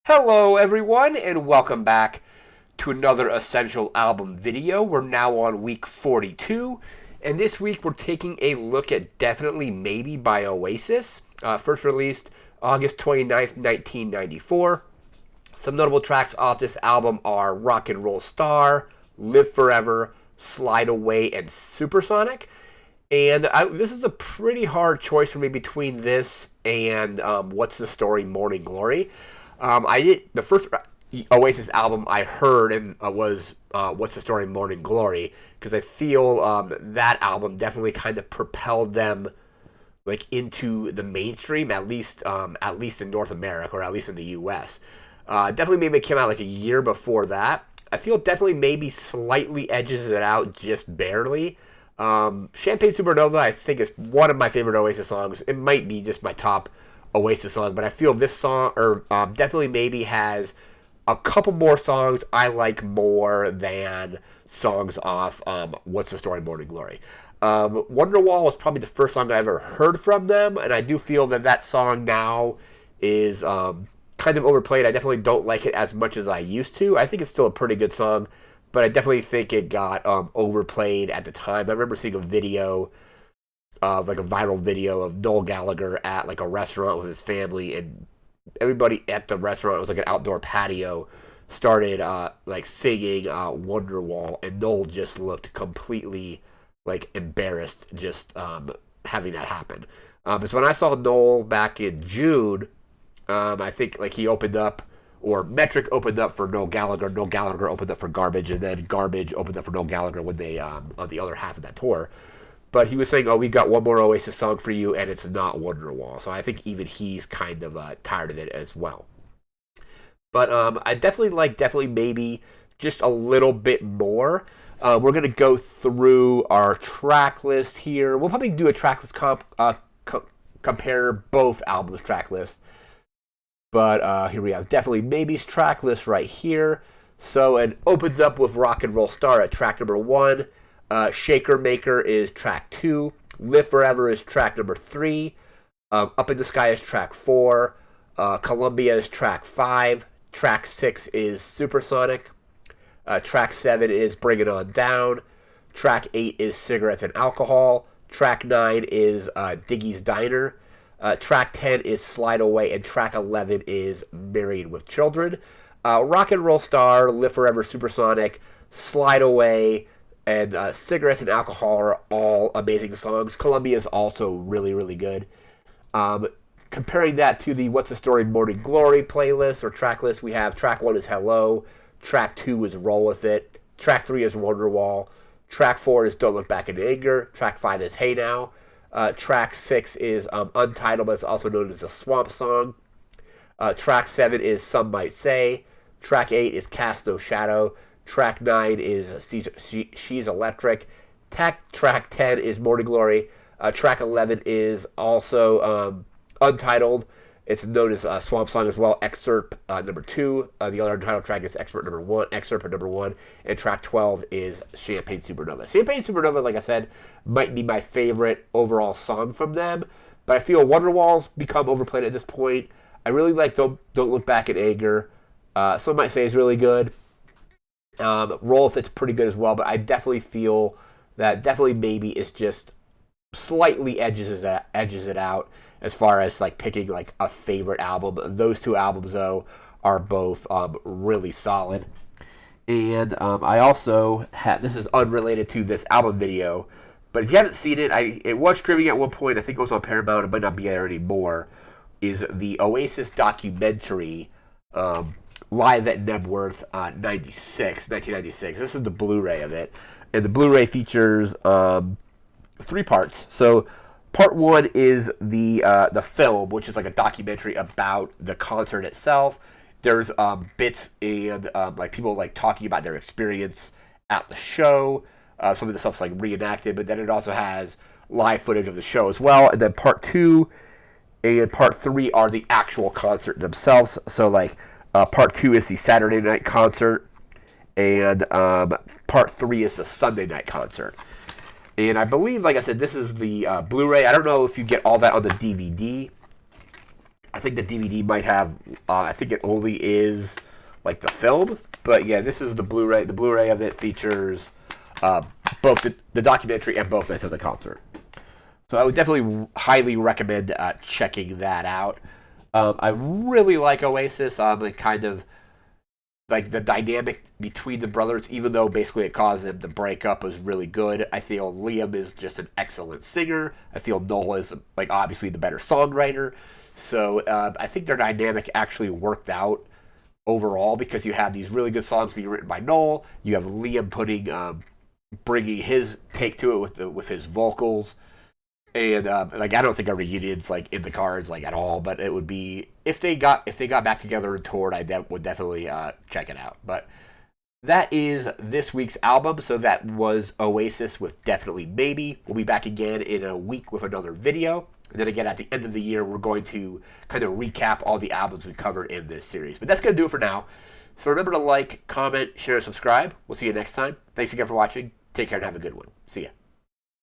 Hello everyone and welcome back to another Essential Album video. We're now on week 42 and this week we're taking a look at Definitely Maybe by Oasis. First released August 29th, 1994. Some notable tracks off this album are Rock and Roll Star, Live Forever, Slide Away, and Supersonic. And this is a pretty hard choice for me between this and What's the Story, Morning Glory. I did the first Oasis album I heard and was What's the Story, Morning Glory, because I feel that album definitely kind of propelled them like into the mainstream, at least in North America or at least in the U.S. Definitely maybe it came out like a year before that. I feel definitely maybe slightly edges it out just barely. Champagne Supernova, I think, is one of my favorite Oasis songs. It might be just my top Oasis song, but I feel this song, or Definitely Maybe, has a couple more songs I like more than songs off What's the Story, Morning Glory. Wonderwall was probably the first song I ever heard from them, and I do feel that that song now is kind of overplayed. I definitely don't like it as much as I used to. I think it's still a pretty good song, but I definitely think it got overplayed at the time. I remember seeing a video of like a viral video of Noel Gallagher at like a restaurant with his family, and everybody at the restaurant, it was like an outdoor patio, started like singing Wonderwall, and Noel just looked completely like embarrassed just having that happen. It's when I saw Noel back in June. I think like he opened up, or Metric opened up for Noel Gallagher. Noel Gallagher opened up for Garbage, and then Garbage opened up for Noel Gallagher when they on the other half of that tour. But he was saying, "Oh, we got one more Oasis song for you, and it's not Wonderwall." So I think even he's kind of tired of it as well. But I definitely like Definitely Maybe just a little bit more. We're gonna go through our track list here. We'll probably do a track list compare both albums track lists. But here we have Definitely Maybe's track list right here. So it opens up with Rock and Roll Star at track number 1. Shaker Maker is track 2. Live Forever is track number 3. Up in the Sky is track 4. Columbia is track 5. Track 6 is Supersonic. Track 7 is Bring It On Down. Track 8 is Cigarettes and Alcohol. Track 9 is Diggy's Diner. Track 10 is Slide Away, and track 11 is Married with Children. Rock and Roll Star, Live Forever, Supersonic, Slide Away, and Cigarettes and Alcohol are all amazing songs. Columbia is also really, really good. Comparing that to the What's the Story, Morning Glory playlist or track list, we have track 1 is Hello, track 2 is Roll With It, track 3 is Wonderwall, track 4 is Don't Look Back in Anger, track 5 is Hey Now, track 6 is Untitled, but it's also known as a swamp song. Track 7 is Some Might Say. Track 8 is Cast No Shadow. Track 9 is She's Electric. Track 10 is Morning Glory. Track 11 is also Untitled. It's known as Swamp Song as well. Excerpt number 2. The other untitled track is Excerpt number 1. And track 12 is Champagne Supernova. Champagne Supernova, like I said, might be my favorite overall song from them. But I feel Wonderwall's become overplayed at this point. I really like Don't Look Back in Anger. Some might say it's really good. Roll If It's pretty good as well. But I definitely feel that Definitely Maybe is just slightly edges it out as far as like picking like a favorite album. Those two albums though are both really solid. And I also have, this is unrelated to this album video, but if you haven't seen it, it was streaming at one point. I think it was on Paramount. It might not be there anymore. Is the Oasis documentary live at Nebworth 1996. This is the Blu-ray of it, and the Blu-ray features 3 parts. So part 1 is the film, which is like a documentary about the concert itself. There's bits and like people like talking about their experience at the show. Some of the stuff's like reenacted, but then it also has live footage of the show as well. And then part 2 and part 3 are the actual concert themselves. So like part 2 is the Saturday night concert, and part 3 is the Sunday night concert. And I believe, like I said, this is the Blu-ray. I don't know if you get all that on the DVD. I think the DVD might have. I think it only is like the film, but yeah, this is the Blu-ray. The Blu-ray of it features uh, both the documentary and both nights of the concert. So I would definitely highly recommend checking that out. I really like Oasis. It kind of like the dynamic between the brothers, even though basically it caused them to break up, was really good. I feel Liam is just an excellent singer. I feel Noel is like obviously the better songwriter. So I think their dynamic actually worked out overall because you have these really good songs being written by Noel. You have Liam bringing his take to it with his vocals. And like I don't think a reunion's like in the cards like at all, but it would be if they got back together and toured, would definitely check it out. But that is this week's album. So that was Oasis with Definitely Maybe. We'll be back again in a week with another video. And then again at the end of the year, we're going to kind of recap all the albums we covered in this series. But that's going to do it for now. So remember to like, comment, share, and subscribe. We'll see you next time. Thanks again for watching. Take care and have a good one. See ya.